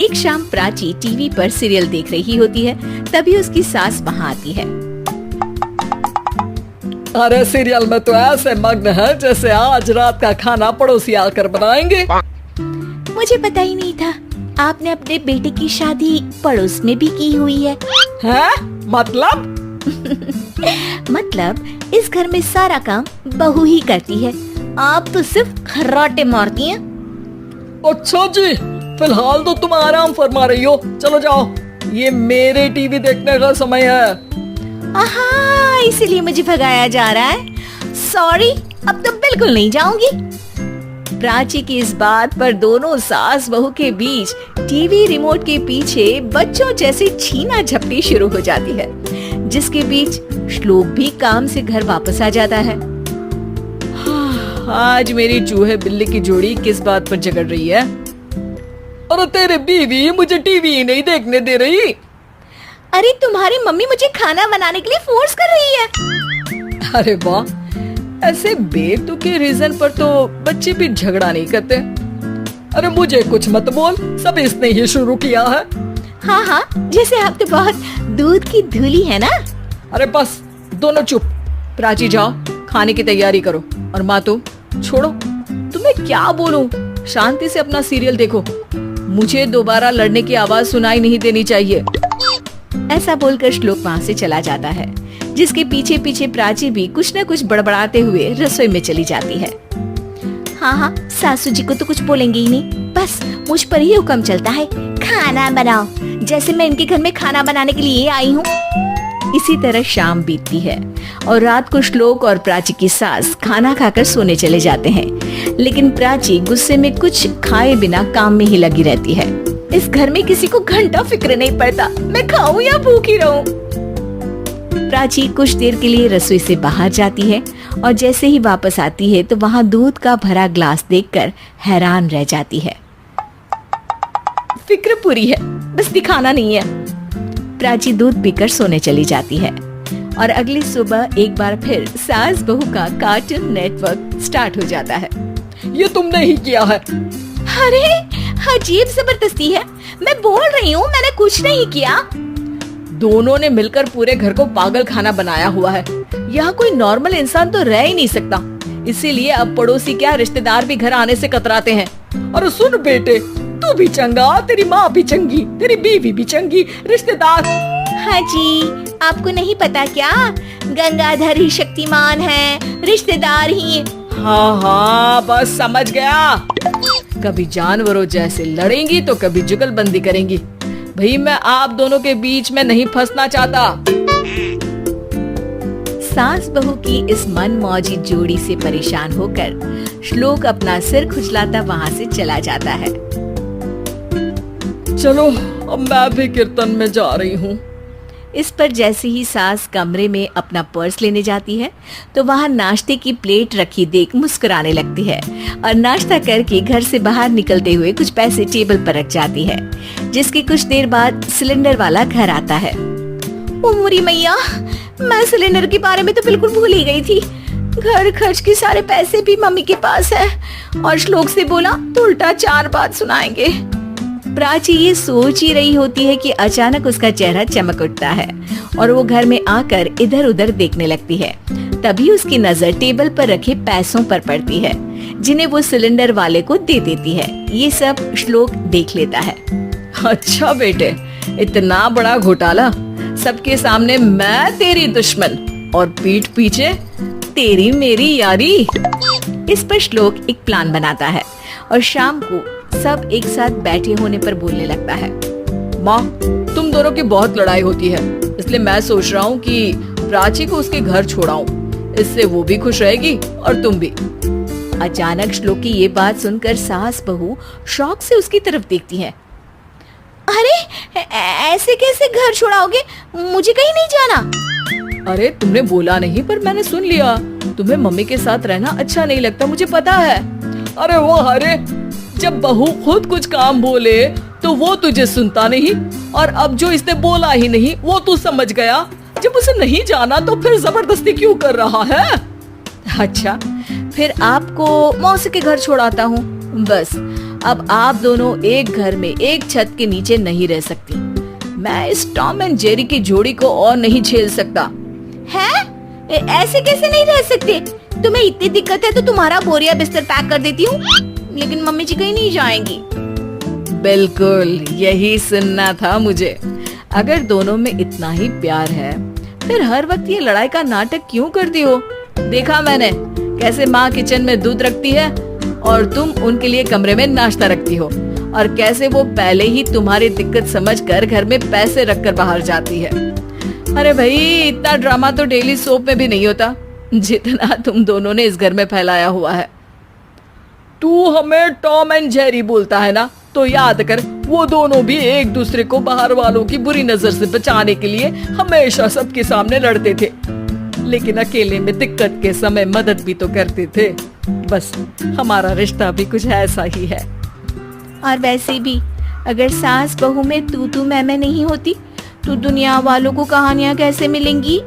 एक शाम प्राची टीवी पर सीरियल देख रही होती है। तभी उसकी सास वहाँ आती है। अरे सीरियल में तो ऐसे मग्न है जैसे आज रात का खाना पड़ोसी आकर बनाएंगे। मुझे पता ही नहीं था आपने अपने बेटे की शादी पड़ोस में भी की हुई है। मतलब? मतलब इस घर में सारा काम बहू ही करती है, आप तो सिर्फ खर्राटे मारती हैं। अच्छा जी, फिलहाल तो तुम आराम फरमा रही हो, चलो जाओ, ये मेरे टीवी देखने का समय है। आहा, इसीलिए मुझे भगाया जा रहा है। सॉरी, अब तो बिल्कुल नहीं जाऊंगी। प्राची की इस बात पर दोनों सास बहू के बीच टीवी रिमोट के पीछे बच्चों जैसे छीना झपटी शुरू हो जाती है, जिसके बीच श्लोक भी काम से घर वापस आ जाता है। आज मेरी चूहे बिल्ली की जोड़ी किस बात पर झगड़ रही है? अरे तेरे बीवी मुझे टीवी ही नहीं देखने दे रही। अरे तुम्हारी मम्मी मुझे खाना बनाने के लिए फोर्स कर रही है। अरे वाह, ऐसे बेतुके रीजन पर तो बच्चे भी झगड़ा नहीं करते। अरे मुझे कुछ मत बोल, सब इसने ही शुरू किया है। हाँ हाँ, जैसे आप तो बहुत दूध की धूली है ना। अरे बस दोनों चुप। प्राची जाओ, खाने की तैयारी करो। और माँ तुम छोड़ो, तुम्हें क्या बोलूं, शांति से अपना सीरियल देखो, मुझे दोबारा लड़ने की आवाज सुनाई नहीं देनी चाहिए। ऐसा बोलकर श्लोक वहाँ से चला जाता है, जिसके पीछे पीछे प्राची भी कुछ न कुछ बड़बड़ाते हुए रसोई में चली जाती है। हाँ हाँ, सासू जी को तो कुछ बोलेंगे ही नहीं, बस मुझ पर ही हुक्म चलता है, खाना बनाओ, जैसे मैं इनके घर में खाना बनाने के लिए आई हूँ। इसी तरह शाम बीतती है और रात को श्लोक और प्राची की सास खाना खाकर सोने चले जाते हैं, लेकिन प्राची गुस्से में कुछ खाए बिना काम में ही लगी रहती है। इस घर में किसी को घंटा फिक्र नहीं पड़ता, मैं खाऊं या भूखी रहूं। प्राची कुछ देर के लिए रसोई से बाहर जाती है और जैसे ही वापस आती है तो वहाँ दूध का भरा ग्लास देखकर हैरान रह जाती है। फिक्र पूरी है, बस दिखाना नहीं है। प्राची दूध पीकर सोने चली जाती है और अगली सुबह एक बार फिर सास बहू का कार्टून नेटवर्क स्टार्ट हो जाता है। ये तुमने ही किया है। अरे अजीब जबरदस्ती है, मैं बोल रही हूँ मैंने कुछ नहीं किया। दोनों ने मिलकर पूरे घर को पागल खाना बनाया हुआ है। यहाँ कोई नॉर्मल इंसान तो रह ही नहीं सकता, इसीलिए अब पड़ोसी क्या रिश्तेदार भी घर आने से कतराते हैं। और सुन बेटे, तू भी चंगा, तेरी माँ भी चंगी, तेरी बीवी भी चंगी, रिश्तेदार। हाँ जी, आपको नहीं पता क्या, गंगाधर ही शक्तिमान है, रिश्तेदार ही। हाँ हाँ, बस समझ गया। कभी जानवरों जैसे लड़ेंगी तो कभी जुगलबंदी करेंगी। भाई मैं आप दोनों के बीच में नहीं फंसना चाहता। सास बहू की इस मनमौजी जोड़ी से परेशान होकर श्लोक अपना सिर खुजलाता वहाँ से चला जाता है। चलो अब मैं भी कीर्तन में जा रही हूँ। इस पर जैसे ही सास कमरे में अपना पर्स लेने जाती है तो वहाँ नाश्ते की प्लेट रखी देख मुस्कुराने लगती है और नाश्ता करके घर से बाहर निकलते हुए कुछ पैसे टेबल पर रख जाती है, जिसके कुछ देर बाद सिलेंडर वाला घर आता है। ओ मुरी मैया, मैं सिलेंडर के बारे में तो बिल्कुल भूल ही गई थी। घर खर्च के सारे पैसे भी मम्मी के पास है और श्लोक से बोला तो उल्टा 4 बात सुनाएंगे। प्राची ये सोच ही रही होती है कि अचानक उसका चेहरा चमक उठता है और वो घर में आकर इधर उधर देखने लगती है। तभी उसकी नजर टेबल पर रखे पैसों पर पड़ती है, जिन्हें वो सिलेंडर वाले को दे देती है। ये सब श्लोक देख लेता है। अच्छा बेटे, इतना बड़ा घोटाला, सबके सामने मैं तेरी दुश्मन और पीठ पीछे तेरी मेरी यारी। इस पर श्लोक एक प्लान बनाता है और शाम को सब एक साथ बैठे होने पर बोलने लगता है। माँ, तुम दोनों की बहुत लड़ाई होती है, इसलिए मैं सोच रहा हूँ कि प्राची को उसके घर छोड़ाऊं, इससे वो भी खुश रहेगी और तुम भी। अचानक श्लोक की ये बात सुनकर सास बहू शौक से उसकी तरफ देखती है। अरे ऐसे कैसे घर छोड़ाओगे, मुझे कहीं नहीं जाना। अरे तुमने बोला नहीं पर मैंने सुन लिया, तुम्हें मम्मी के साथ रहना अच्छा नहीं लगता, मुझे पता है। अरे वो अरे, जब बहू खुद कुछ काम बोले तो वो तुझे सुनता नहीं, और अब जो इसने बोला ही नहीं वो तू समझ गया। जब उसे नहीं जाना तो फिर जबरदस्ती क्यों कर रहा है? अच्छा, फिर आपको मौसी के घर छोड़ाता हूँ, बस अब आप दोनों एक घर में एक छत के नीचे नहीं रह सकती। मैं इस टॉम एंड जेरी की जोड़ी को और नहीं झेल सकता। है? ऐसे कैसे नहीं रह सकते? तुम्हें इतनी दिक्कत है तो तुम्हारा बोरिया बिस्तर पैक कर देती हूँ, लेकिन मम्मी जी कहीं नहीं जाएंगी। बिल्कुल यही सुनना था मुझे। अगर दोनों में इतना ही प्यार है फिर हर वक्त ये लड़ाई का नाटक क्यों करती हो? देखा मैंने कैसे माँ किचन में दूध रखती है और तुम उनके लिए कमरे में नाश्ता रखती हो, और कैसे वो पहले ही तुम्हारी दिक्कत समझकर घर में पैसे रखकर बाहर जाती है। अरे भाई, इतना ड्रामा तो डेली सोप में भी नहीं होता जितना तुम दोनों ने इस घर में फैलाया हुआ है। तू हमें टॉम एंड जेरी बोलता है ना, तो याद कर वो दोनों भी एक दूसरे को बाहर वालों की बुरी नजर से बचाने के लिए हमेशा सबके सामने लड़ते थे, लेकिन अकेले में दिक्कत के समय मदद भी तो करते थे। बस हमारा रिश्ता भी कुछ ऐसा ही है। और वैसे भी अगर सास बहू में तू मैं नहीं होती तो दुनिया वालों को कहानियाँ कैसे मिलेंगी?